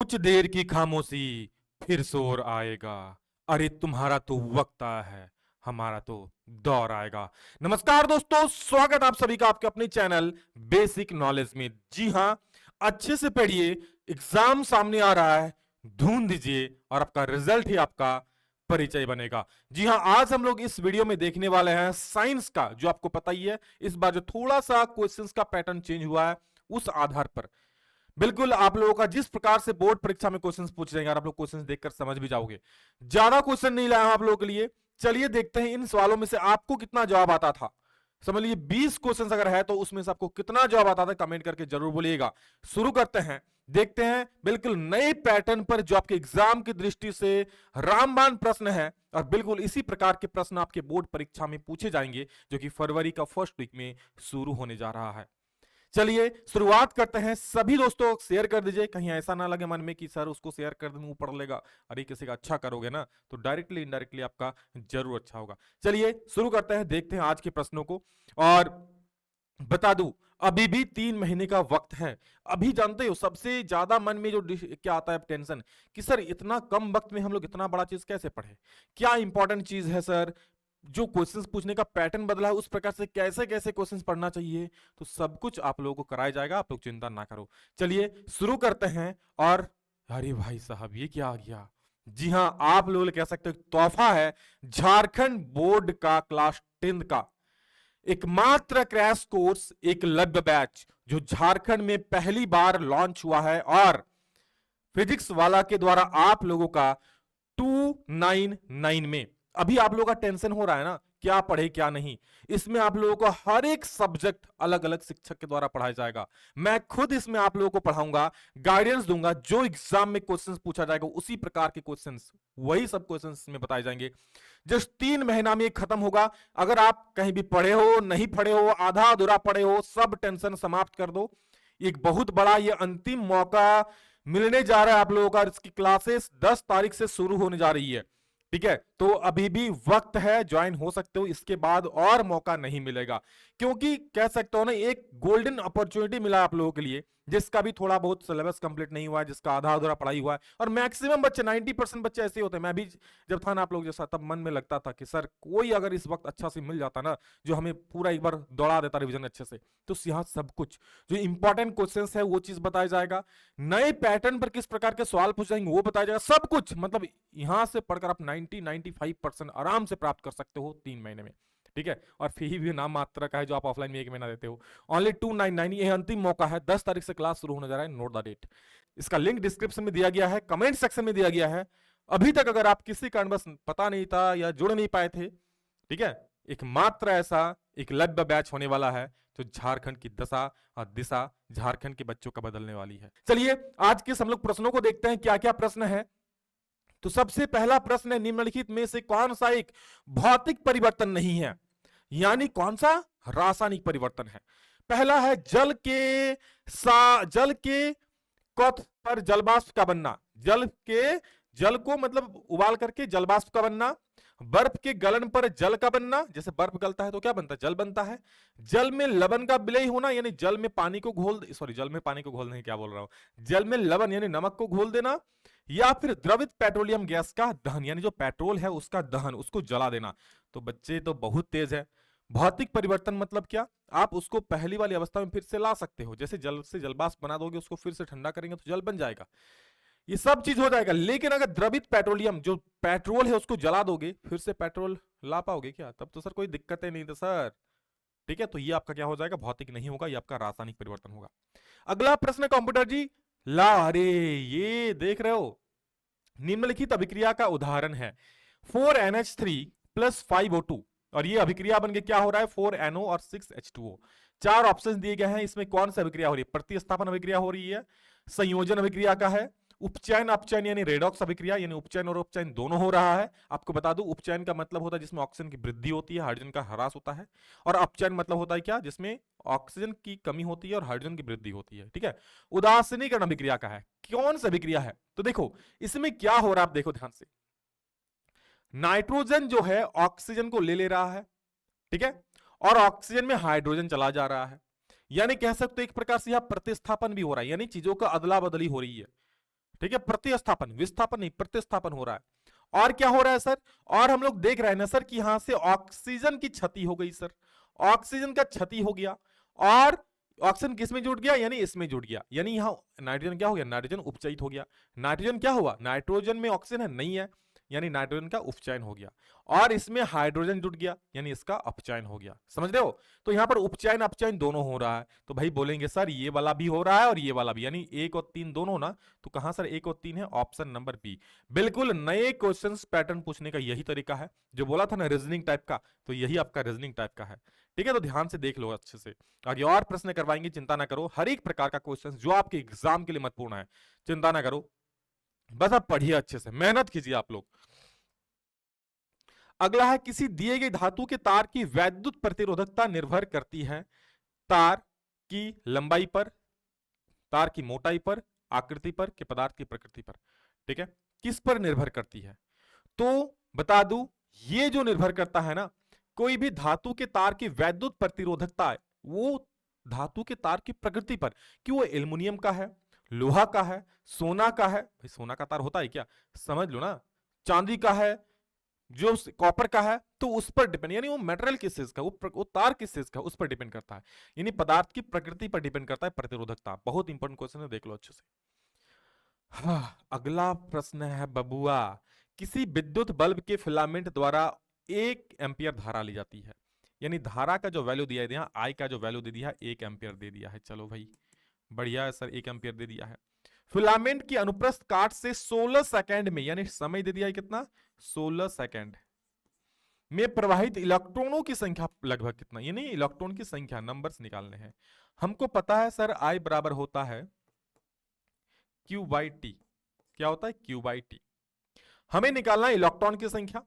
कुछ देर की खामोशी, फिर शोर आएगा। अरे तुम्हारा तो वक्त आया है, हमारा तो दौर आएगा। नमस्कार दोस्तों, स्वागत आप सभी का आपके अपने चैनल बेसिक नॉलेज में। जी हां, अच्छे से पढ़िए, एग्जाम सामने आ रहा है, ढूंढ दीजिए और आपका रिजल्ट ही आपका परिचय बनेगा। जी हां, आज हम लोग इस वीडियो में देखने वाले हैं साइंस का, जो आपको पता ही है इस बार जो थोड़ा सा क्वेश्चंस का पैटर्न चेंज हुआ है, उस आधार पर बिल्कुल आप लोगों का जिस प्रकार से बोर्ड परीक्षा में क्वेश्चंस पूछ जाएंगे और आप लोग क्वेश्चंस देखकर समझ भी जाओगे। ज्यादा क्वेश्चन नहीं लाया हूं आप लोगों के लिए। चलिए देखते हैं इन सवालों में से आपको कितना जवाब आता था। समझ लीजिए 20 क्वेश्चंस अगर है तो उसमें से आपको कितना जवाब आता था, कमेंट करके जरूर बोलिएगा। शुरू करते हैं, देखते हैं बिल्कुल नए पैटर्न पर जो आपके एग्जाम की दृष्टि से रामबाण प्रश्न है, और बिल्कुल इसी प्रकार के प्रश्न आपके बोर्ड परीक्षा में पूछे जाएंगे, जो कि फरवरी का फर्स्ट वीक में शुरू होने जा रहा है। चलिए शुरुआत करते हैं। सभी दोस्तों शेयर कर दीजिए, कहीं ऐसा ना लगे मन में कि सर उसको शेयर कर दूं पढ़ लेगा। अरे किसी का अच्छा करोगे ना तो डायरेक्टली इनडायरेक्टली आपका जरूर अच्छा होगा। चलिए शुरू करते हैं, देखते हैं आज के प्रश्नों को। और बता दूं, अभी भी 3 महीने का वक्त है। अभी जानते हो सबसे ज्यादा मन में जो क्या आता है टेंशन, कि सर इतना कम वक्त में हम लोग इतना बड़ा चीज कैसे पढ़े, क्या इंपॉर्टेंट चीज है सर, जो क्वेश्चंस पूछने का पैटर्न बदला है उस प्रकार से कैसे कैसे क्वेश्चंस पढ़ना चाहिए, तो सब कुछ आप लोगों को कराया जाएगा, आप लोग चिंता ना करो। चलिए शुरू करते हैं। और अरे भाई साहब ये क्या आ गया, जी हां आप लोग कह सकते हो तोहफा है, झारखंड बोर्ड का क्लास 10 का एकमात्र क्रैश कोर्स एकलव्य बैच, जो झारखंड में पहली बार लॉन्च हुआ है और फिजिक्स वाला के द्वारा आप लोगों का 299 में। अभी आप लोगों का टेंशन हो रहा है ना क्या पढ़े क्या नहीं, इसमें आप लोगों को हर एक सब्जेक्ट अलग अलग शिक्षक के द्वारा पढ़ाया जाएगा। मैं खुद इसमें आप लोगों को पढ़ाऊंगा, गाइडेंस दूंगा, जो एग्जाम में क्वेश्चंस पूछा जाएगा उसी प्रकार के क्वेश्चंस, वही सब क्वेश्चंस में बताए जाएंगे। जस्ट 3 महीना में खत्म होगा। अगर आप कहीं भी पढ़े हो, नहीं पढ़े हो, आधा अधूरा पढ़े हो, सब टेंशन समाप्त कर दो। एक बहुत बड़ा ये अंतिम मौका मिलने जा रहा है आप लोगों का। इसकी क्लासेस 10 तारीख से शुरू होने जा रही है, ठीक है, तो अभी भी वक्त है, ज्वाइन हो सकते हो, इसके बाद और मौका नहीं मिलेगा। क्योंकि कह सकते हो ना, एक गोल्डन अपॉर्चुनिटी मिला आप लोगों के लिए, जिसका भी थोड़ा बहुत सिलेबस कंप्लीट नहीं हुआ है, जिसका आधा अधूरा पढ़ाई हुआ है, और मैक्सिमम बच्चे 90% बच्चे ऐसे होते हैं। मैं भी जब था ना आप लोग जैसा, तब मन में लगता था कि सर कोई अगर इस वक्त अच्छा से मिल जाता ना, जो हमें पूरा एक बार दौड़ा देता रिवीजन अच्छे से, तो यहाँ सब कुछ जो इंपॉर्टेंट क्वेश्चंस है वो चीज बताया जाएगा, नए पैटर्न पर किस प्रकार के सवाल पूछ जाएंगे वो बताया जाएगा, सब कुछ। मतलब यहां से पढ़कर आप 90-95% आराम से प्राप्त कर सकते हो 3 महीने में, ठीक है। और फी भी नाम मात्रा का है, जो आप ऑफलाइन में 1 महीना देते हो, ओनली 299। ये अंतिम मौका है, 10 तारीख से क्लास शुरू होने जा रहा है, नोट द डेट। इसका लिंक डिस्क्रिप्शन में दिया गया है, कमेंट सेक्शन में दिया गया है। अभी तक अगर आप किसी कारणवश पता नहीं था या जुड़ नहीं पाए थे, ठीक है, एक मात्र ऐसा एकलव्य बैच होने वाला है जो झारखंड की दशा और दिशा झारखंड के बच्चों का बदलने वाली है। चलिए आज के हम लोग प्रश्नों को देखते हैं, क्या क्या प्रश्न है। तो सबसे पहला प्रश्न है, निम्नलिखित में से कौन सा एक भौतिक परिवर्तन नहीं है, यानी कौन सा रासायनिक परिवर्तन है। पहला है जल के कौथ पर जलवाष्प का बनना, जल को मतलब उबाल करके जलवाष्प का बनना, बर्फ के गलन पर जल का बनना, जैसे बर्फ गलता है तो क्या बनता है, जल बनता है। जल में लवण का विलय होना, यानी जल में पानी को घोल नहीं, क्या बोल रहा हूं, जल में लवण यानी नमक को घोल देना, या फिर द्रवित पेट्रोलियम गैस का दहन, यानी जो पेट्रोल है उसका दहन, उसको जला देना। तो बच्चे तो बहुत तेज है। भौतिक परिवर्तन मतलब क्या, आप उसको पहली वाली अवस्था में फिर से ला सकते हो, जैसे जल से जलवाष्प बना दोगे, उसको फिर से ठंडा करेंगे तो जल बन जाएगा, ये सब चीज हो जाएगा। लेकिन अगर द्रवित पेट्रोलियम जो पेट्रोल है उसको जला दोगे, फिर से पेट्रोल ला पाओगे क्या, तब तो सर कोई दिक्कत ही नहीं था सर, ठीक है। तो ये आपका क्या हो जाएगा, भौतिक नहीं होगा, ये आपका रासायनिक परिवर्तन होगा। अगला प्रश्न कंप्यूटर जी ला, अरे ये देख रहे हो, निम्नलिखित अभिक्रिया का उदाहरण है 4NH3 + 5O2, और ये अभिक्रिया बन के क्या हो रहा है, 4NO और 6H2O। 4 ऑप्शन दिए गए हैं, इसमें कौन सी अभिक्रिया हो रही है, प्रतिस्थापन अभिक्रिया हो रही है, संयोजन अभिक्रिया का है, उपचयन अपचयन यानी रेडॉक्स अभिक्रिया, यानी उपचयन और उपचयन दोनों हो रहा है। आपको बता दूं, उपचयन का मतलब होता है जिसमें ऑक्सीजन की वृद्धि होती है, हाइड्रोजन का ह्रास होता है, और अपचयन मतलब होता है क्या, जिसमें ऑक्सीजन की कमी होती है और हाइड्रोजन की वृद्धि होती है, ठीक है। उदासीनीकरण अभिक्रिया का है, कौन सी अभिक्रिया है, तो देखो इसमें क्या हो रहा है, आप देखो ध्यान से, नाइट्रोजन जो है ऑक्सीजन को ले ले रहा है, ठीक है, और ऑक्सीजन में हाइड्रोजन चला जा रहा है, यानी कह सकते हो एक प्रकार से यहां प्रतिस्थापन भी हो रहा है, यानी चीजों का अदला बदली हो रही है, ठीक है, प्रतिस्थापन, विस्थापन नहीं, प्रतिस्थापन हो रहा है। और क्या हो रहा है सर, और हम लोग देख रहे हैं ना सर कि यहां से ऑक्सीजन की क्षति हो गई सर, ऑक्सीजन का क्षति हो गया, और ऑक्सीजन किस में जुड़ गया, यानी इसमें जुड़ गया, यानी यहां नाइट्रोजन क्या हो गया, नाइट्रोजन उपचयित हो गया। नाइट्रोजन क्या हुआ, नाइट्रोजन में ऑक्सीजन है नहीं है, यानी नाइट्रोजन का उपचयन हो गया, और इसमें हाइड्रोजन जुड़ गया, यानी इसका अपचयन हो गया। समझ रहे हो, तो यहां पर उपचयन अपचयन दोनों हो रहा है। तो भाई बोलेंगे सर ये वाला भी हो रहा है और ये वाला भी, यानी 1 और 3 दोनों ना, तो कहां सर 1 और 3 है, ऑप्शन नंबर बी। बिल्कुल नए क्वेश्चंस पैटर्न पूछने का यही तरीका है, जो बोला था ना रीजनिंग टाइप का, तो यही आपका रीजनिंग टाइप का है। ठीक है, तो ध्यान से देख लो अच्छे से, आगे और प्रश्न करवाएंगे, चिंता ना करो, हर एक प्रकार का क्वेश्चन जो आपके एग्जाम के लिए महत्वपूर्ण है, चिंता ना करो, बस आप पढ़िए अच्छे से, मेहनत कीजिए आप लोग। अगला है, किसी दिए गए धातु के तार की वैद्युत प्रतिरोधकता निर्भर करती है तार की लंबाई पर, तार की मोटाई पर, आकृति पर, कि पदार्थ की प्रकृति पर। ठीक है, किस पर निर्भर करती है, तो बता दूं, ये जो निर्भर करता है ना, कोई भी धातु के तार की वैद्युत प्रतिरोधकता है, वो धातु के तार की प्रकृति पर, कि वो एल्युमिनियम का है, लोहा का है, सोना का है, भाई सोना का तार होता है क्या, समझ लो ना, चांदी का है, जो कॉपर का है, तो उस पर डिपेंड, यानी वो मेटेरियल किस चीज का, वो तार किस चीज का, उस पर डिपेंड करता है, यानी पदार्थ की प्रकृति पर डिपेंड करता है प्रतिरोधकता। बहुत इंपॉर्टेंट क्वेश्चन है, देख लो अच्छे से। हाँ, अगला प्रश्न है बबुआ, किसी विद्युत बल्ब के फिलामेंट द्वारा 1 एम्पियर धारा ली जाती है, यानी धारा का जो वैल्यू दिया है यहाँ, आई का जो वैल्यू दे दिया है 1 एम्पियर दे दिया है। चलो भाई बढ़िया है सर, 1 एम्पियर दे दिया है। फिलामेंट की अनुप्रस्थ काट से 16 सेकंड में, यानी समय दे दिया है कितना, 16 सेकंड में प्रवाहित इलेक्ट्रॉनों की संख्या लगभग कितना, यानी इलेक्ट्रॉन की संख्या, नंबर्स निकालने हैं हमको। पता है सर आई बराबर होता है क्यू बाई टी, क्या होता है, क्यू बाई टी। हमें निकालना है इलेक्ट्रॉन की संख्या,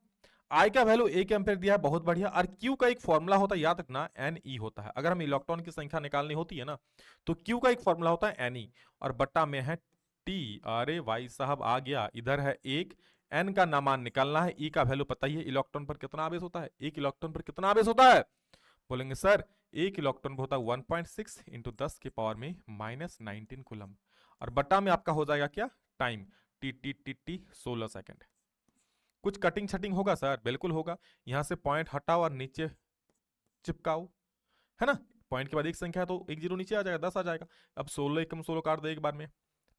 आई का वैल्यू 1 एम्पियर दिया है, बहुत बढ़िया। और क्यू का एक फॉर्मूला होता है, याद रखना, एन ई होता है। अगर हम इलेक्ट्रॉन की संख्या निकालनी होती है ना, तो क्यू का एक फॉर्मूला होता है एन ई, और बट्टा में है टी। अरे भाई साहब आ गया, इधर है 1, एन का नामान निकालना है, ई का वैल्यू पता ही है, इलेक्ट्रॉन पर कितना आवेश होता है, 1 इलेक्ट्रॉन पर कितना आवेश होता है, बोलेंगे सर 1 इलेक्ट्रॉन पर होता है 1.6 इंटू 10 के पावर में -19 कूलम, और बट्टा में आपका हो जाएगा क्या, time, T T T T 16 second. कुछ कटिंग छटिंग होगा सर, बिल्कुल होगा, यहां से पॉइंट हटाओ और नीचे चिपकाओ, है ना, पॉइंट के बाद एक संख्या है तो एक जीरो नीचे आ जाएगा, 10 आ जाएगा। अब 16 एकम 16 काट दो एक बार में,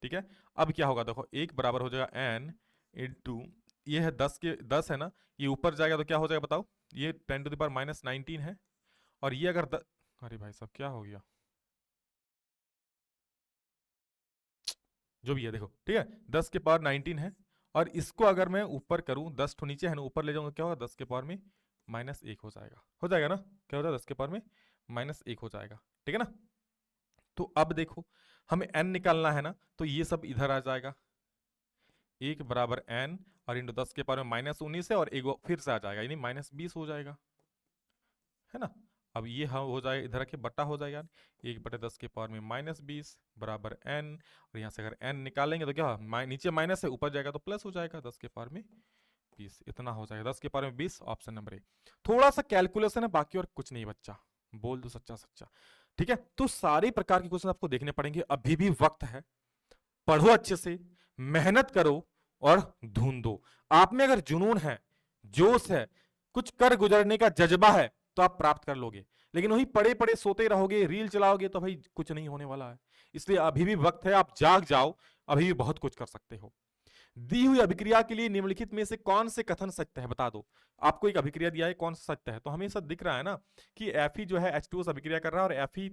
ठीक है। अब क्या होगा, देखो 1 बराबर हो जाएगा एन इंटू, ये है 10 के 10 है ना, ये ऊपर जाएगा तो क्या हो जाएगा बताओ, ये 10 टू द पावर -19 है, और ये अगर अरे भाई साहब क्या हो गया, जो भी है देखो, ठीक है, 10 के पावर 19 है, और इसको अगर मैं ऊपर करूं, 10 तो नीचे है ना, ऊपर ले जाऊंगा क्या होगा, 10 के पावर में -1 हो जाएगा ना, क्या होता है 10 के पावर में -1 हो जाएगा, ठीक है ना। तो अब देखो हमें n निकालना है ना, तो ये सब इधर आ जाएगा, 1 बराबर n, और इंटू 10 के पावर में -19 है, और एक फिर से आ जाएगा, यानी -20 हो जाएगा, है ना। अब ये हाँ हो जाएगा, इधर के बट्टा हो जाएगा, 1/10 के पावर में -20 बराबर n, और यहाँ से अगर n निकालेंगे तो क्या, नीचे माइनस है, ऊपर जाएगा तो प्लस हो जाएगा, 10 के पावर में 20, इतना हो जाएगा, 10 के पावर में 20, ऑप्शन नंबर ए। थोड़ा सा कैलकुलेशन है बाकी, और कुछ नहीं बच्चा, बोल दो सच्चा सच्चा, ठीक है। तो सारे प्रकार के क्वेश्चन आपको देखने पड़ेंगे, अभी भी वक्त है, पढ़ो अच्छे से, मेहनत करो और ढूंढो। आप में अगर जुनून है, जोश है, कुछ कर गुजरने का जज्बा है, तो आप प्राप्त कर लोगे। लेकिन वही पड़े पड़े सोते रहोगे, रील चलाओगे, तो भाई कुछ नहीं होने वाला है। इसलिए अभी भी वक्त है, आप जाग जाओ, अभी भी बहुत कुछ कर सकते हो। दी हुई अभिक्रिया के लिए निम्नलिखित में से कौन से कथन सत्य है, बता दो। आपको एक अभिक्रिया दिया है, कौन सा सत्य है, तो हमें सब दिख रहा है ना कि Fe जो है H2O से अभिक्रिया कर रहा है,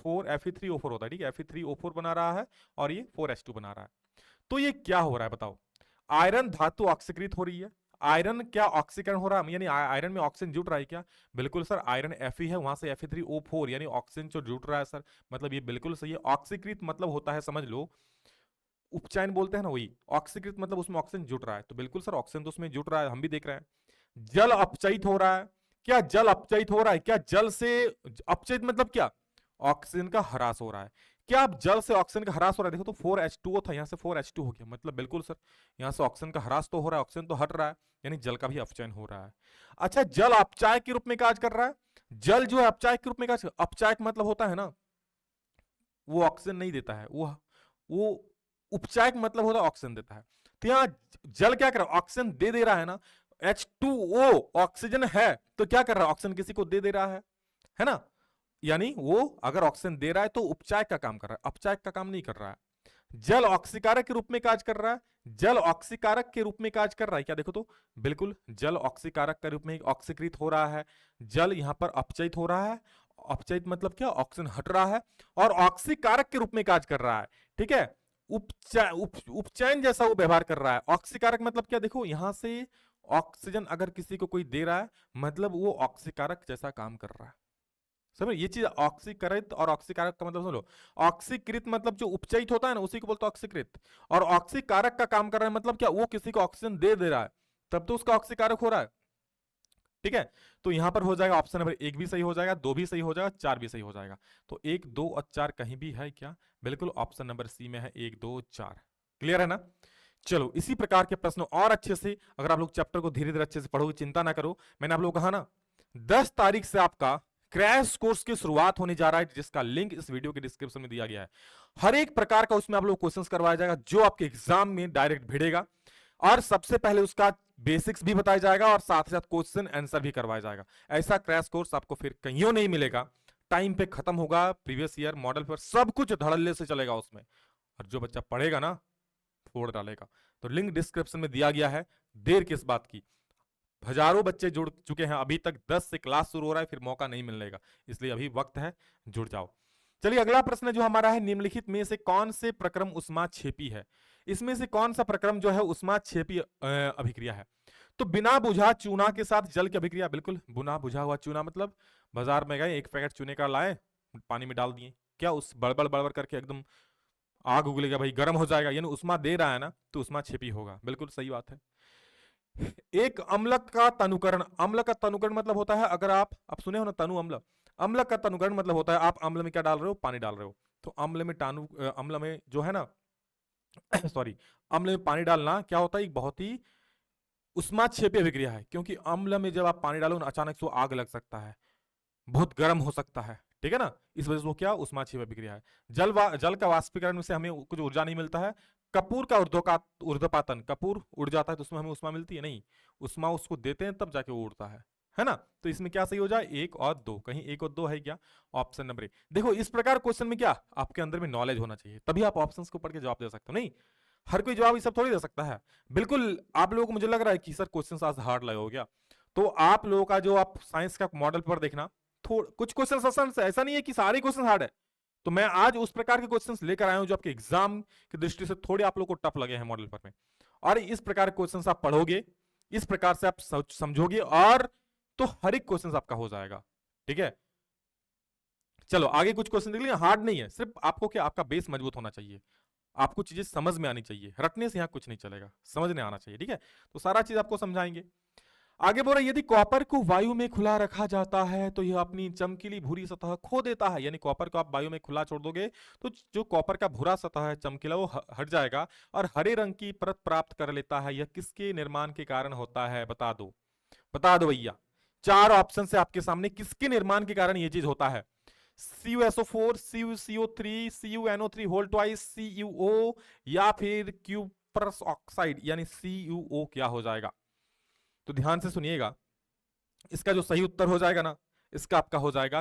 और Fe3O4 होता है, ठीक है, Fe3O4 बना रहा है, और ये 4H2 बना रहा है। तो ये क्या हो रहा है बताओ, आयरन धातु ऑक्सीकृत हो रही है, आयरन क्या ऑक्सीकरण हो रहा है, यानी आयरन में ऑक्सीजन जुट रहा है क्या, बिल्कुल सर, आयरन Fe है, वहां से Fe3O4, यानी ऑक्सीजन जो जुट रहा है सर, मतलब ये बिल्कुल सही है। ऑक्सीकृत मतलब होता है, समझ लो, उपचयन बोलते हैं ना, वही ऑक्सीकृत मतलब उसमें ऑक्सीजन जुट रहा है, तो बिल्कुल सर ऑक्सीजन तो उसमें जुट रहा है, हम भी देख रहे हैं। जल अपचयित हो रहा है, क्या जल अपचयित हो रहा है, क्या जल से अपचयित मतलब क्या, ऑक्सीजन का ह्रास हो रहा है, क्या अब जल से ऑक्सीजन का ह्रास हो रहा है, देखो तो 4H2O था, यहाँ से 4H2 हो गया, मतलब बिल्कुल सर यहाँ से ऑक्सीजन का ह्रास तो हो रहा है, ऑक्सीजन तो हट रहा है, यानी जल का भी अपचयन हो रहा है। अच्छा, जल अपचायक के रूप में कार्य कर रहा है, जल जो है अपचायक के रूप में कार्य, अपचायक मतलब होता है ना, वो ऑक्सीजन नहीं देता है, वो उपचायक मतलब होता है ऑक्सीजन देता है। तो यहां जल क्या कर रहा है, ऑक्सीजन दे रहा है ना, H2O ऑक्सीजन है तो क्या कर रहा है, ऑक्सीजन किसी को दे रहा है ना। यानी वो अगर ऑक्सीजन दे रहा है तो उपचायक का काम कर रहा है, अपचायक का काम नहीं कर रहा है। जल ऑक्सीकारक के रूप में कार्य कर रहा है, जल ऑक्सीकारक के रूप में कार्य कर रहा है क्या, देखो तो बिल्कुल जल ऑक्सीकारक के रूप में ऑक्सीकृत हो रहा है, जल यहां पर अपचयित हो रहा है। अपचयित मतलब क्या, ऑक्सीजन हट रहा है, और ऑक्सीकारक के रूप में कार्य कर रहा है। ठीक है, उपचयन जैसा वो व्यवहार कर रहा है। ऑक्सीकारक मतलब क्या, देखो यहां से ऑक्सीजन अगर किसी को कोई दे रहा है मतलब वो ऑक्सीकारक जैसा काम कर रहा है। समझ ये चीज, ऑक्सीकृत और ऑक्सीकारक का मतलब समझो। ऑक्सीकृत मतलब जो उपचयित होता है ना उसी को बोलते हैं ऑक्सीकृत, और ऑक्सीकारक का काम कर रहा है मतलब क्या, वो किसी को ऑक्सीजन दे रहा है तब तो उसका ऑक्सीकारक हो रहा है। ठीक है, तो यहां पर हो जाएगा ऑप्शन नंबर 1 भी सही हो जाएगा, 2 भी सही हो जाएगा, 4 भी सही हो जाएगा। तो 1, 2 और 4 कहीं भी है क्या, बिल्कुल ऑप्शन नंबर सी में है 1, 2, 4। क्लियर है ना। चलो इसी प्रकार के प्रश्न और अच्छे से अगर आप लोग चैप्टर को धीरे धीरे अच्छे से पढ़ोगे, चिंता ना करो, मैंने आप लोग कहा ना 10 तारीख से आपका क्रैश कोर्स की शुरुआत होने जा रहा है, जिसका लिंक इस वीडियो के डिस्क्रिप्शन में दिया गया है। हर एक प्रकार का उसमें आप लोग क्वेश्चंस करवाया जाएगा जो आपके एग्जाम में डायरेक्ट भिड़ेगा, और सबसे पहले उसका बेसिक्स भी बताया जाएगा और साथ ही साथ क्वेश्चन आंसर भी करवाया जाएगा। ऐसा क्रैश कोर्स आपको फिर कहीं नहीं मिलेगा, टाइम पे खत्म होगा, प्रीवियस ईयर मॉडल पर सब कुछ धड़ल्ले से चलेगा उसमें, और जो बच्चा पढ़ेगा ना फोड़ डालेगा। तो लिंक डिस्क्रिप्शन में दिया गया है, देर किस बात की, हजारों बच्चे जुड़ चुके हैं, अभी तक 10 से क्लास शुरू हो रहा है, फिर मौका नहीं मिलेगा, इसलिए अभी वक्त है, जुड़ जाओ। चलिए अगला प्रश्न जो हमारा है, निम्नलिखित में से कौन से प्रक्रम उष्माक्षेपी है। इसमें से कौन सा प्रक्रम जो है उष्माक्षेपी अभिक्रिया है। तो बिना बुझा चूना के साथ जल की अभिक्रिया, बिल्कुल बिना बुझा हुआ चूना मतलब बाजार में गए, एक पैकेट चूने का लाए, पानी में डाल दिए, क्या उस बड़बड़ बड़बड़ करके एकदम आग उगलेगा भाई, गर्म हो जाएगा, यानी उष्मा दे रहा है ना, तो उष्माक्षेपी होगा, बिल्कुल सही बात है। एक अम्लक का तनुकरण, अम्ल का तनुकरण मतलब होता है, अगर आप सुने हो ना तनु अम्ल, अम्ल का तनुकरण मतलब होता है आप अम्ल में क्या डाल रहे हो, पानी डाल रहे हो, तो अम्ल में अम्ल में जो है ना सॉरी, अम्ल में पानी डालना क्या होता है, एक बहुत ही उष्माक्षेपी अभिक्रिया है, क्योंकि अम्ल में जब आप पानी डालो ना अचानक से वो आग लग सकता है, बहुत गर्म हो सकता है, ठीक है ना, इस वजह से वो क्या उष्माक्षेपी अभिक्रिया है। जल का वाष्पीकरण से हमें कुछ ऊर्जा नहीं मिलता है। कपूर का ऊर्ध्वपातन, कपूर उड़ जाता है तो उसमें हमें उष्मा मिलती है नहीं, उष्मा उसको देते हैं तब जाके वो उड़ता है ना। तो इसमें क्या सही हो जाए, 1 और 2, कहीं 1 और 2 है क्या, ऑप्शन नंबर 1। देखो इस प्रकार क्वेश्चन में क्या आपके अंदर में नॉलेज होना चाहिए, तभी आप ऑप्शंस को पढ़ के जवाब दे सकते हो, नहीं हर कोई जवाब ये सब थोड़ी दे सकता है। बिल्कुल आप लोगों को मुझे लग रहा है कि सर क्वेश्चन आज हार्ड लगे हो गया, तो आप लोगों का जो आप साइंस का मॉडल पर देखना, कुछ क्वेश्चन आसान से, ऐसा नहीं है कि सारे क्वेश्चन हार्ड है, तो मैं आज उस प्रकार के क्वेश्चंस लेकर आया हूं जो आपके एग्जाम की दृष्टि से थोड़े आप लोगों को टफ लगे हैं मॉडल पर में, और इस प्रकार के क्वेश्चंस आप पढ़ोगे, इस प्रकार से आप समझोगे, और तो हर एक क्वेश्चन आपका हो जाएगा। ठीक है, चलो आगे कुछ क्वेश्चन देख लीजिए, हार्ड नहीं है, सिर्फ आपको क्या आपका बेस मजबूत होना चाहिए, आपको चीजें समझ में आनी चाहिए, रटने से यहां कुछ नहीं चलेगा, समझने आना चाहिए। ठीक है, तो सारा चीज आपको समझाएंगे। आगे बोल रहा है, यदि कॉपर को वायु में खुला रखा जाता है तो यह अपनी चमकीली भूरी सतह खो देता है, यानी कॉपर को आप वायु में खुला छोड़ दोगे तो जो कॉपर का भूरा सतह है चमकीला वो हट जाएगा और हरे रंग की परत प्राप्त कर लेता है। यह किसके निर्माण के कारण होता है, बता दो भैया। 4 ऑप्शन से आपके सामने, किसके निर्माण के कारण यह चीज होता है, CuSO4, CuCO3, CuNO3 whole twice, CuO, या फिर क्यूप्रस ऑक्साइड यानी CuO क्या हो जाएगा। तो ध्यान से सुनिएगा, इसका जो सही उत्तर हो जाएगा ना, इसका आपका हो जाएगा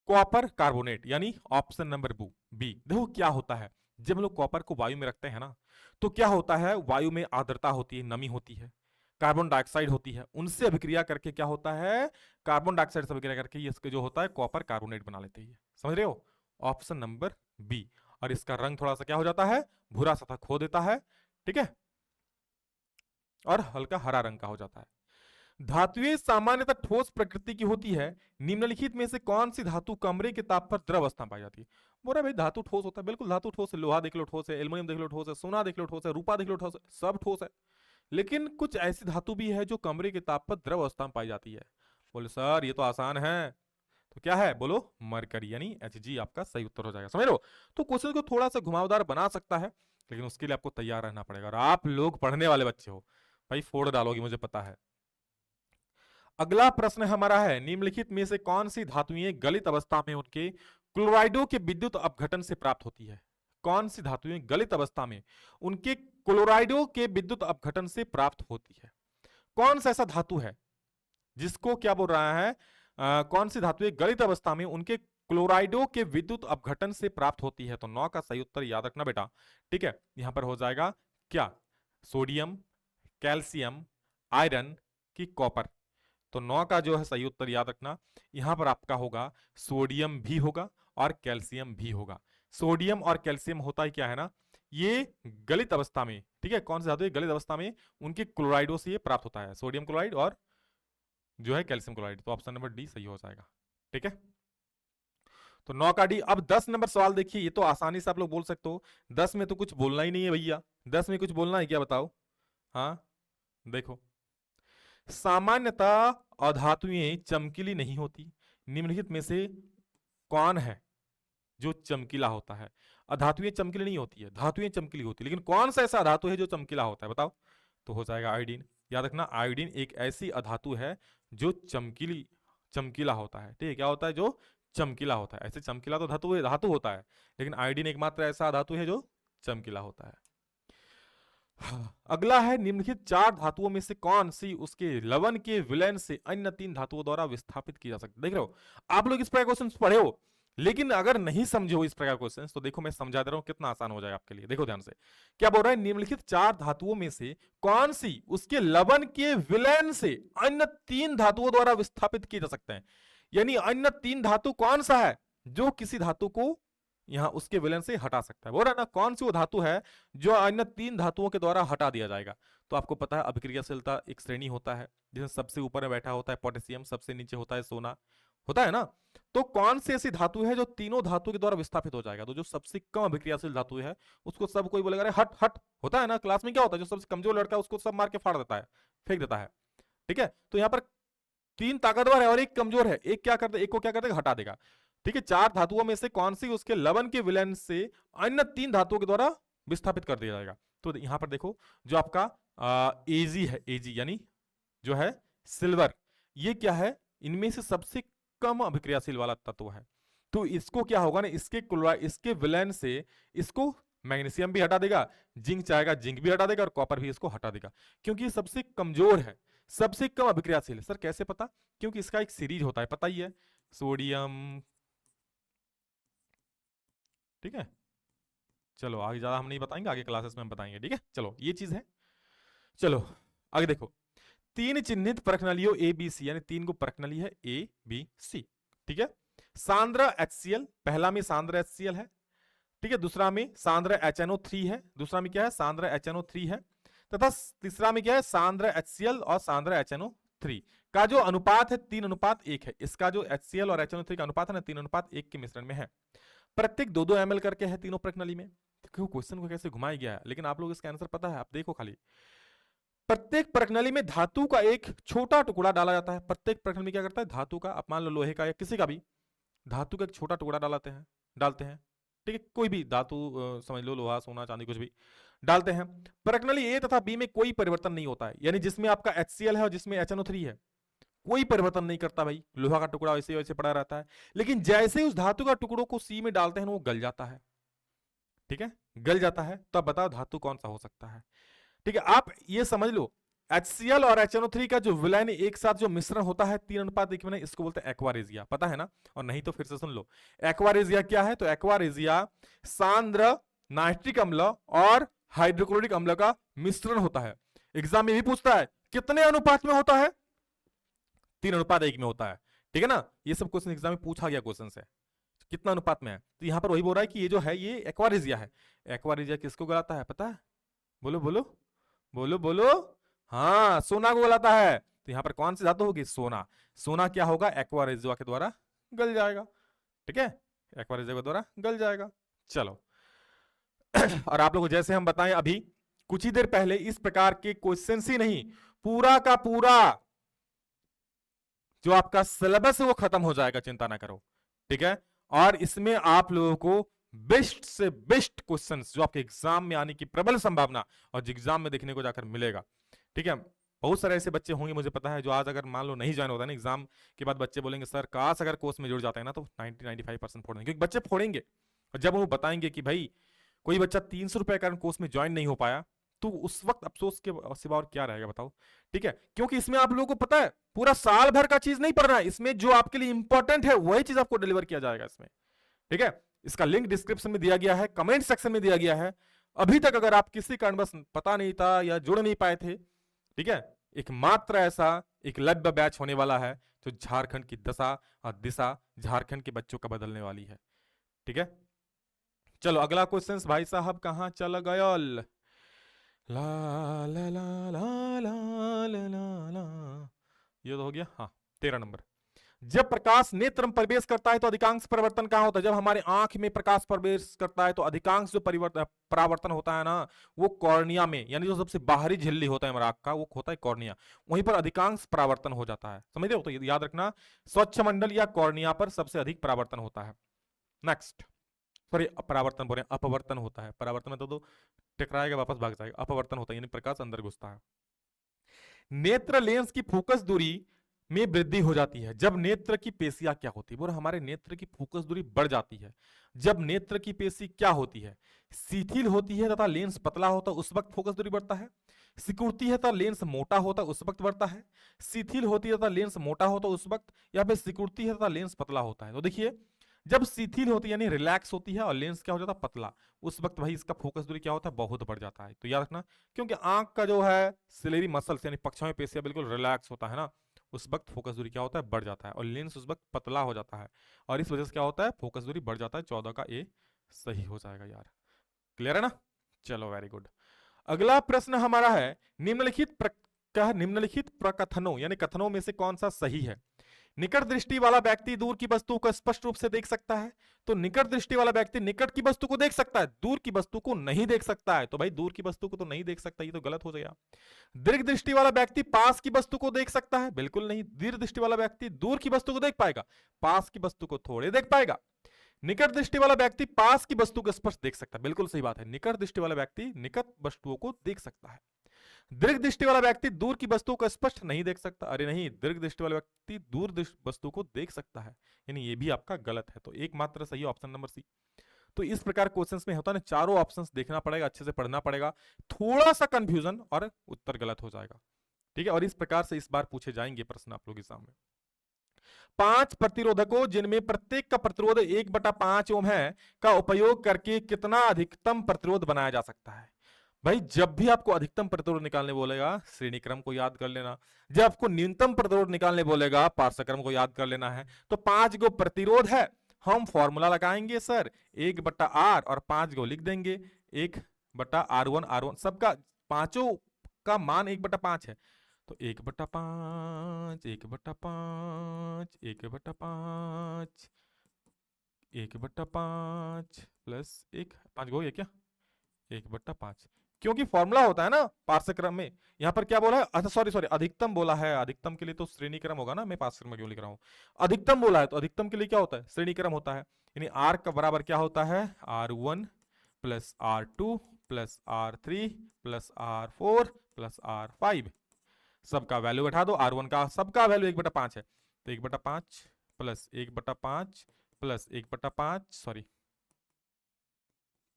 कॉपर कार्बोनेट, यानी ऑप्शन नंबर बी। देखो क्या होता है, जब हम लोग कॉपर को वायु में रखते हैं ना, तो क्या होता है, वायु में आर्द्रता होती है, नमी होती है, कार्बन डाइऑक्साइड होती है, उनसे अभिक्रिया करके क्या होता है, कार्बन डाइऑक्साइड से अभिक्रिया करके इसके जो होता है कॉपर कार्बोनेट बना लेते हैं, समझ रहे हो, ऑप्शन नंबर बी। और इसका रंग थोड़ा सा क्या हो जाता है, भूरा सतह खो देता है, ठीक है, और हल्का हरा रंग का हो जाता है। धातुएं सामान्यतः ठोस प्रकृति की होती है, निम्नलिखित में से कौन सी धातु कमरे के ताप पर द्रव अवस्था में पाई जाती है। बोल रहा भाई धातु ठोस होता है, बिल्कुल धातु ठोस है, लोहा देख लो ठोस है, एल्युमिनियम देख लो ठोस है, सोना देख लो ठोस है, रूपा देख लो ठोस है, सब ठोस है। लेकिन कुछ ऐसी धातु भी है जो कमरे के ताप पर द्रव अवस्था में पाई जाती है। बोले सर ये तो आसान है, तो क्या है, बोलो मरकरी, यानी Hg आपका सही उत्तर हो जाएगा, समझ लो। तो क्वेश्चन को थोड़ा सा घुमावदार बना सकता है, लेकिन उसके लिए आपको तैयार रहना पड़ेगा, और आप लोग पढ़ने वाले बच्चे हो भाई, फोड़ डालोगे मुझे पता है। अगला प्रश्न हमारा है, निम्नलिखित में से कौन सी धातुएं गलित अवस्था में उनके क्लोराइडों के विद्युत अपघटन से प्राप्त होती है। कौन सी धातुएं गलित अवस्था में उनके क्लोराइडों के विद्युत अपघटन से प्राप्त होती है? कौन सा ऐसा धातु है जिसको क्या बोल रहा है, कौन सी धातुएं गलित अवस्था में उनके क्लोराइडों के विद्युत अपघटन से प्राप्त होती है? तो 9 का सही उत्तर याद रखना बेटा। ठीक है, यहां पर हो जाएगा क्या, सोडियम, कैल्शियम, आयरन की कॉपर। तो 9 का जो है सही उत्तर याद रखना, यहां पर आपका होगा सोडियम भी होगा और कैल्शियम भी होगा। सोडियम और कैल्शियम होता ही क्या है ना, ये गलित अवस्था में, ठीक है, कौन सी धातु है गलित अवस्था में उनके क्लोराइडों से ये प्राप्त होता है, सोडियम क्लोराइड और जो है कैल्शियम क्लोराइड। तो ऑप्शन नंबर डी सही हो जाएगा। ठीक है, तो 9 का डी। अब 10 नंबर सवाल देखिए, ये तो आसानी से आप लोग बोल सकते हो, 10 में तो कुछ बोलना ही नहीं है भैया, 10 में कुछ बोलना है क्या बताओ? हाँ देखो, सामान्यतः अधातुएं चमकीली नहीं होती, निम्नलिखित में से कौन है जो चमकीला होता है? अधातुएं चमकीली नहीं होती है, धातुएं चमकीली होती है, लेकिन कौन सा ऐसा धातु है जो चमकीला होता है बताओ? तो हो जाएगा आयोडीन। याद रखना, आयोडीन एक ऐसी अधातु है जो चमकीला होता है। ठीक है, क्या होता है? जो चमकीला होता है। ऐसे चमकीला तो धातु होता है, लेकिन आयोडीन एकमात्र ऐसा धातु है जो चमकीला होता है। अगला है, निम्नलिखित 4 धातुओं में से कौन सी उसके लवण के विलयन से अन्य 3 धातुओं द्वारा विस्थापित की जा सकती है? देख रहे हो आप लोग इस प्रकार क्वेश्चन पढ़े हो, लेकिन अगर नहीं समझे हो इस प्रकार क्वेश्चन तो देखो मैं समझा दे रहा हूं, कितना आसान हो जाएगा आपके लिए। देखो ध्यान से, क्या बोल रहा है, निम्नलिखित 4 धातुओं में से कौन सी उसके लवण के विलयन से अन्य 3 धातुओं द्वारा विस्थापित किए जा सकते हैं? यानी अन्य 3 धातु कौन सा है जो किसी धातु को यहां उसके विलयन से हटा सकता है? बोल रहा है ना, कौन सी वो धातु है जो अन्य 3 धातुओं के द्वारा हटा दिया जाएगा? तो आपको पता है अभिक्रियाशीलता एक श्रेणी होता है, जिसमें सबसे ऊपर में बैठा होता है पोटेशियम, सबसे नीचे होता है सोना, होता है ना। तो कौन सी ऐसी धातु है जो तीनों धातु के द्वारा विस्थापित हो जाएगा? तो जो सबसे कम अभिक्रियाशील धातु है उसको सब कोई बोलेगा अरे हट हट, होता है ना क्लास में, क्या होता है जो सबसे कमजोर लड़का है उसको सब मार के फाड़ देता है, फेंक देता है। ठीक है, तो यहाँ पर 3 ताकतवर है और 1 कमजोर है, एक क्या करता है, एक को क्या करता है, हटा देगा। ठीक है, 4 धातुओं में से कौन सी उसके लवण के विलयन से अन्य 3 धातुओं के द्वारा विस्थापित कर दिया जाएगा? तो यहां पर देखो, जो आपका एजी है, एजी यानी जो है सिल्वर, ये क्या है, इनमें से सबसे कम अभिक्रियाशील वाला तत्व है। तो इसको क्या होगा ना, इसके विलयन से इसको मैग्नीशियम भी हटा देगा, जिंक चाहेगा जिंक भी हटा देगा और कॉपर भी इसको हटा देगा, क्योंकि ये सबसे कमजोर है, सबसे कम अभिक्रियाशील है। सर कैसे पता? क्योंकि इसका एक सीरीज होता है, पता ही है, सोडियम। ठीक है, चलो आगे ज्यादा हम नहीं बताएंगे, आगे क्लासेस में हम बताएंगे। ठीक है, चलो ये चीज है। चलो आगे देखो, 3 चिन्हित परखनलियों ए बी सी, यानी 3 को परखनली है ए बी सी। ठीक है, सांद्र HCl, पहला में सांद्र HCl है, ठीक है, दूसरा में सांद्र HNO3 है, दूसरा में क्या है, सांद्र HNO3 है, तथा तीसरा में क्या है, सांद्र HCl और सांद्र HNO3 का जो अनुपात है 3:1 है। इसका जो HCl और HNO3 का अनुपात है ना 3:1 के मिश्रण में है। प्रत्येक 2-2 ml करके है तीनों प्रणाली में। क्यों क्वेश्चन को कैसे घुमाया गया है, लेकिन आप लोग इसका आंसर पता है, आप देखो खाली। प्रत्येक प्रणाली में धातु का एक छोटा टुकड़ा डाला जाता है। प्रत्येक प्रणाली में क्या करता है, धातु का, आप मान लो लोहे का या किसी का भी धातु का एक छोटा टुकड़ा डालते हैं। ठीक है, कोई भी धातु समझ लो, लोहा सोना चांदी कुछ भी डालते हैं। प्रणाली ए तथा बी में कोई परिवर्तन नहीं होता है, यानी जिसमें आपका HCl है और जिसमें HNO3 है, कोई परिवर्तन नहीं करता भाई, लोहा का टुकड़ा वैसे वैसे पड़ा रहता है। लेकिन जैसे उस धातु का टुकड़ों को सी में डालते हैं वो गल जाता है। ठीक है, गल जाता है, तो अब बताओ धातु कौन सा हो सकता है? ठीक है, आप ये समझ लो, HCl और HNO3 का जो विलयन एक साथ जो मिश्रण होता है 3:1 में, इसको बोलते हैं एक्वारेजिया, पता है ना? और नहीं तो फिर से सुन लो, एक्वारेजिया क्या है? तो एक्वारेजिया सांद्र नाइट्रिक अम्ल और हाइड्रोक्लोरिक अम्ल का मिश्रण होता है। एग्जाम में भी पूछता है कितने अनुपात में होता है, 3:1 में होता है। ठीक है ना, ये सब क्वेश्चन एग्जाम में पूछा गया क्वेश्चन से, कितना अनुपात में है। तो यहां पर वही बोल रहा है कि ये जो है ये एक्वारेजिया है। एक्वारेजिया किसको गलाता है पता है? बोलो बोलो बोलो बोलो, हाँ सोना को गलाता है। तो यहां पर कौन सी धातु होगी? सोना। सोना क्या होगा? एक्वारेजिया के द्वारा गल जाएगा। ठीक है, एक्वारेजिया के द्वारा गल जाएगा। चलो और आप लोग जैसे हम बताएं अभी कुछ ही देर पहले, इस प्रकार के क्वेश्चंस ही नहीं, पूरा का पूरा जो आपका सिलेबस है वो खत्म हो जाएगा, चिंता ना करो। ठीक है, और इसमें आप लोगों को बेस्ट से बेस्ट क्वेश्चंस जो आपके एग्जाम में आने की प्रबल संभावना और जो एग्जाम में देखने को जाकर मिलेगा। ठीक है, बहुत सारे ऐसे बच्चे होंगे मुझे पता है जो आज अगर मान लो नहीं ज्वाइन होता है ना एग्जाम के बाद, बच्चे बोलेंगे सर काश अगर कोर्स में जुड़ जाते हैं ना तो 90-95% फोड़ देंगे, क्योंकि बच्चे फोड़ेंगे और जब वो बताएंगे कि भाई कोई बच्चा 300 रुपए कारण कोर्स में ज्वाइन नहीं हो पाया, तो उस वक्त अफसोस के सिवा और क्या रहेगा बताओ। ठीक है, क्योंकि इसमें आप लोगों को पता है पूरा साल भर का चीज नहीं पढ़ना है, इसमें जो आपके लिए इंपॉर्टेंट है वही चीज आपको डिलीवर किया जाएगा इसमें। ठीक है, इसका लिंक डिस्क्रिप्शन में दिया गया है, कमेंट सेक्शन में दिया गया है। अभी तक अगर आप किसी कारणवश पता नहीं था या जुड़ नहीं पाए थे, ठीक है, एक मात्र ऐसा एकलव्य बैच होने वाला है जो झारखंड की दशा और दिशा झारखंड के बच्चों का बदलने वाली है। ठीक है, चलो अगला क्वेश्चन भाई साहब कहां चल गया। ला ला ला ला ला ला ला, ये तो हो गया। हाँ, 13 नंबर। जब प्रकाश नेत्र में प्रवेश करता है तो अधिकांश परिवर्तन कहां होता है? जब हमारे आंख में प्रकाश प्रवेश करता है तो अधिकांश जो परावर्तन होता है ना, वो कॉर्निया में, यानी जो सबसे बाहरी झिल्ली होता है हमारा आंख का, वो होता है कॉर्निया, वहीं पर अधिकांश परावर्तन हो जाता है। समझ रहे हो? तो याद रखना, स्वच्छ मंडल या कॉर्निया पर सबसे अधिक परावर्तन होता है। नेक्स्ट, सॉरी परावर्तन बोल रहे हैं, अपवर्तन होता है। परावर्तन में तो टकराएगा वापस भाग जाएगा, अपवर्तन होता है यानी प्रकाश अंदर घुसता है। नेत्र लेंस की फोकस दूरी में वृद्धि हो जाती है जब नेत्र की पेशियां क्या होती है? बोल हमारे नेत्र की फोकस दूरी बढ़ जाती है जब नेत्र की पेशी क्या होती है? शिथिल होती है तथा लेंस पतला होता है, उस वक्त फोकस दूरी बढ़ता है। सिकुड़ती है तथा लेंस मोटा होता है, उस वक्त बढ़ता है। शिथिल होती है तथा लेंस मोटा होता है उस वक्त, या फिर सिकुड़ती है तथा लेंस पतला होता है। तो देखिए, जब शिथिल होती है यानी रिलैक्स होती है और लेंस क्या हो जाता है? पतला, उस वक्त भाई इसका फोकस दूरी क्या होता है? बहुत बढ़ जाता है। तो याद रखना, क्योंकि आंख का जो है सिलेरी मसल्स यानी पक्षों में पेशियां बिल्कुल रिलैक्स होता है ना, उस वक्त फोकस दूरी क्या होता है? बढ़ जाता है, और लेंस उस वक्त पतला हो जाता है, और इस वजह से क्या होता है? फोकस दूरी बढ़ जाता है। 14 का ए सही हो जाएगा यार। क्लियर है ना? चलो वेरी गुड। अगला प्रश्न हमारा है, निम्नलिखित प्रकथनों यानी कथनों में से कौन सा सही है? निकट दृष्टि वाला व्यक्ति दूर की वस्तु को स्पष्ट रूप से देख सकता है। तो निकट दृष्टि वाला व्यक्ति निकट की वस्तु को देख सकता है, दूर की वस्तु को नहीं देख सकता है। तो भाई दूर की वस्तु को तो नहीं देख सकता, ये तो गलत हो जाएगा। दीर्घ दृष्टि वाला व्यक्ति पास की वस्तु को देख सकता है, बिल्कुल नहीं। दीर्घ दृष्टि वाला व्यक्ति दूर की वस्तु को देख पाएगा, पास की वस्तु को थोड़े देख पाएगा। निकट दृष्टि वाला व्यक्ति पास की वस्तु को स्पष्ट देख सकता है, बिल्कुल सही बात है। निकट दृष्टि वाला व्यक्ति निकट वस्तुओं को देख सकता है। दीर्घ दृष्टि वाला व्यक्ति दूर की वस्तु को स्पष्ट नहीं देख सकता। अरे नहीं, दीर्घ दृष्टि वाला व्यक्ति दूर वस्तु को देख सकता है, यानी ये भी आपका गलत है। तो एकमात्र सही ऑप्शन नंबर सी। तो इस प्रकार क्वेश्चंस में होता है ना, चारों ऑप्शंस देखना पड़ेगा, अच्छे से पढ़ना पड़ेगा, थोड़ा सा कंफ्यूजन और उत्तर गलत हो जाएगा। ठीक है, और इस प्रकार से इस बार पूछे जाएंगे प्रश्न आप लोगों के सामने। 5 प्रतिरोधकों जिनमें प्रत्येक का प्रतिरोध 1/5 ओम है का उपयोग करके कितना अधिकतम प्रतिरोध बनाया जा सकता है? भाई जब भी आपको अधिकतम प्रतिरोध निकालने बोलेगा, श्रेणी क्रम को याद कर लेना। जब आपको न्यूनतम प्रतिरोध निकालने बोलेगा, पार्श्वक्रम को याद कर लेना है। तो 5 गो प्रतिरोध है, हम फॉर्मूला लगाएंगे सर 1/r और 5 गो लिख देंगे 1/r1 सबका पांचों का मान 1/5 है। तो 1/5 1/5 1/5 1/5 प्लस 1 5 गो, ये क्या 1/5, क्योंकि फॉर्मूला होता है ना पार्श्वक्रम में। यहां पर क्या बोला है? अच्छा सॉरी अधिकतम बोला है। अधिकतम के लिए तो श्रेणी क्रम होगा ना, मैं पार्श्वक्रम में क्यों लिख रहा हूं? अधिकतम बोला है तो अधिकतम के लिए क्या होता है? श्रेणी क्रम होता है। यानी r का बराबर क्या होता है? r1 plus r2 plus r3 plus r4 plus r5। सबका वैल्यू बैठा दो, r1 का सबका वैल्यू 1/5 है, तो 1/5 plus 1/5 plus 1/5 sorry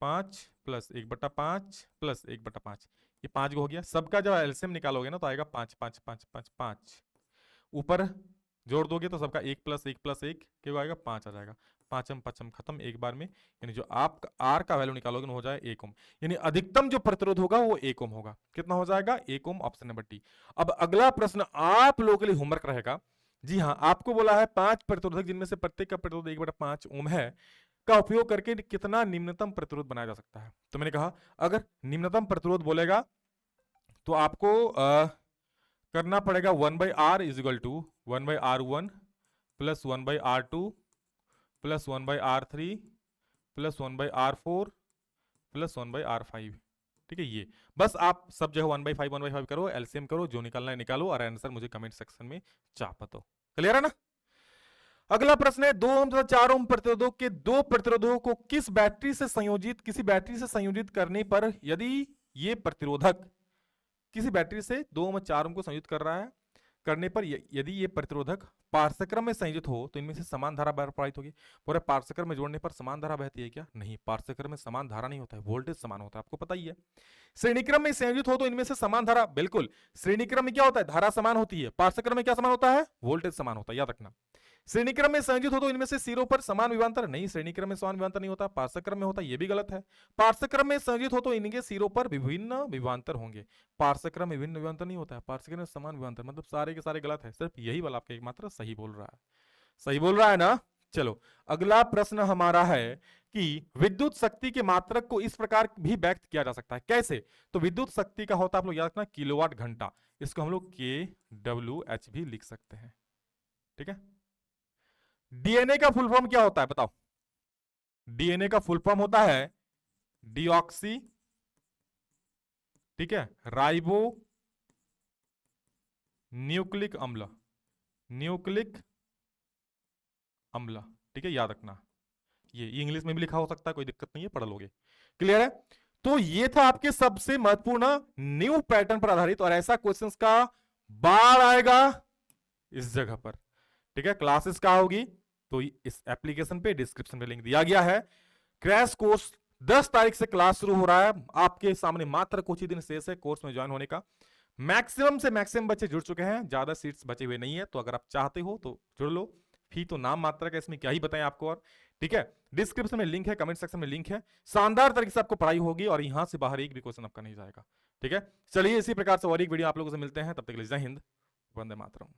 5 plus 1/5 plus 1/5, ये 5 हो गया। सबका जब एलसीएम निकालोगे ना तो आएगा 5 5 5 5 5। ऊपर जोड़ दोगे तो सबका 1 प्लस 1 प्लस 1 क्या आएगा? 5 आ जाएगा। 5 खत्म एक बार में, यानी जो आप आर का वैल्यू निकालोगे ना हो जाए 1 ओम, यानी अधिकतम जो प्रतिरोध होगा वो 1 ओम होगा। कितना हो जाएगा? 1 ओम, ऑप्शन नंबर डी। अब अगला प्रश्न आप लोगों के लिए होमवर्क रहेगा। जी हाँ, आपको बोला है 5 प्रतिरोधक जिनमें से प्रत्येक का प्रतिरोध 1/5 ओम है का उपयोग करके कितना निम्नतम प्रतिरोध बनाया जा सकता है? तो मैंने कहा अगर निम्नतम प्रतिरोध बोलेगा तो आपको करना पड़ेगा 1/r is equal to 1/r1 plus 1/r2 plus 1/r3 plus 1/r4 plus 1/r5। ठीक है, ये बस आप सब जगह 1/5 करो, एलसीएम करो, जो निकालना है निकालो और आंसर मुझे कमेंट सेक्शन में चाप दो। क्लियर है ना? अगला प्रश्न है, 2 ओम तथा 4 ओम प्रतिरोधों के दो प्रतिरोधों को किसी बैटरी से संयोजित करने पर यदि ये प्रतिरोधक किसी बैटरी से 2 ओम और 4 ओम को संयोजित कर रहा है करने पर यदि ये प्रतिरोधक पार्श्वक्रम में संयोजित हो तो इनमें से समान धारा प्रवाहित होगी। पूरे पार्श्वक्रम में जोड़ने पर समान धारा बहती है क्या? नहीं, पार्श्वक्रम में समान धारा नहीं होता है, वोल्टेज समान होता है, आपको पता ही है। श्रेणीक्रम में संयोजित हो तो इनमें से समान धारा, बिल्कुल श्रेणीक्रम में क्या होता है? धारा समान होती है। पार्श्वक्रम में क्या समान होता है? वोल्टेज समान होता है, याद रखना। श्रेणीक्रम में संयोजित हो तो इनमें से सिरों पर समान विभवांतर, नहीं श्रेणीक्रम में समान विभवांतर नहीं होता, पार्श्वक्रम में होता है, ये भी गलत है। पार्श्वक्रम में संयोजित हो तो इनके सिरों पर विभिन्न विभवांतर होंगे, पार्श्वक्रम में विभिन्न विभवांतर नहीं होता है, पार्श्वक्रम में समान विभवांतर, मतलब सारे के सारे गलत है, सिर्फ यही वाला आपका एकमात्र सही बोल रहा है। सही बोल रहा है ना? चलो अगला प्रश्न हमारा है कि विद्युत शक्ति के मात्रक को इस प्रकार भी व्यक्त किया जा सकता है, कैसे? तो विद्युत शक्ति का होता है, आप लोग याद रखना, किलोवाट घंटा, इसको हम लोग kWh भी लिख सकते हैं, ठीक है। डीएनए का फुल फॉर्म क्या होता है बताओ? डीएनए का फुल फॉर्म होता है डीऑक्सी, ठीक है, राइबो न्यूक्लिक अम्ल, न्यूक्लिक अम्ल, ठीक है, याद रखना। ये इंग्लिश में भी लिखा हो सकता है, कोई दिक्कत नहीं है, पढ़ लोगे। क्लियर है? तो ये था आपके सबसे महत्वपूर्ण न्यू पैटर्न पर आधारित, और ऐसा क्वेश्चंस का बार आएगा इस जगह पर, ठीक है। क्लासेस का होगी तो इस एप्लीकेशन पे डिस्क्रिप्शन में लिंक दिया गया है। क्रैश कोर्स 10 तारीख से क्लास शुरू हो रहा है, आपके सामने मात्र कुछ ही दिन शेष है कोर्स में ज्वाइन होने का। मैक्सिमम से मैक्सिमम बच्चे जुड़ चुके हैं, ज्यादा सीट्स बचे हुए नहीं है, तो अगर आप चाहते हो तो जुड़ लो। फी तो नाम मात्र का, इसमें क्या ही बताएं आपको, और ठीक है, डिस्क्रिप्शन में लिंक है, कमेंट सेक्शन में लिंक है। शानदार तरीके से आपको पढ़ाई होगी और यहां से बाहर एक भी क्वेश्चन आपका नहीं जाएगा, ठीक है। चलिए इसी प्रकार से और एक वीडियो आप लोगों से मिलते हैं, तब तक के लिए जय हिंद, वंदे मातरम।